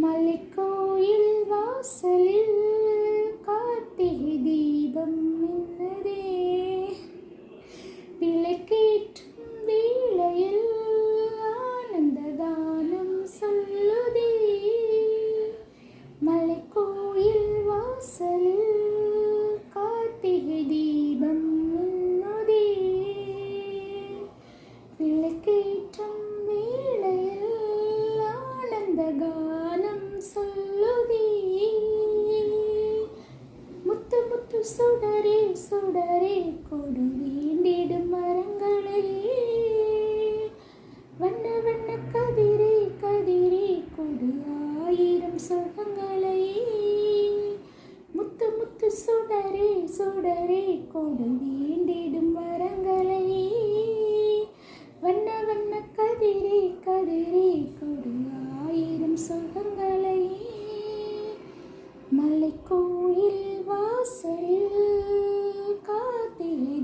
மலைக்கோயில் வாசலில் கார்த்திகை தீபம் மின்னதே, விளக்கேற்றும் வேளையில் ஆனந்த கானம் சொல்லுதே. மலைக்கோயில் வாசலில் கார்த்திகை தீபம் மின்னதே, விளக்கேற்றும் வேளையில் ஆனந்த கானம் சொல்லுதே. முத்து முத்து சுடரே சுடரே கொடு வேண்டிடும் மரங்களே, வண்ண வண்ண கதிரே கதிரே கொடு ஆயிரம் சுகங்களே. முத்து முத்து சுடரே சுடரே கொடு வேண்டிடும் மரங்களே, வண்ண வண்ண கதிரே கதிரே கொடு ஆயிரம் சுகங்களே. மலைக்கோயில் வாசலில் கார்த்திகை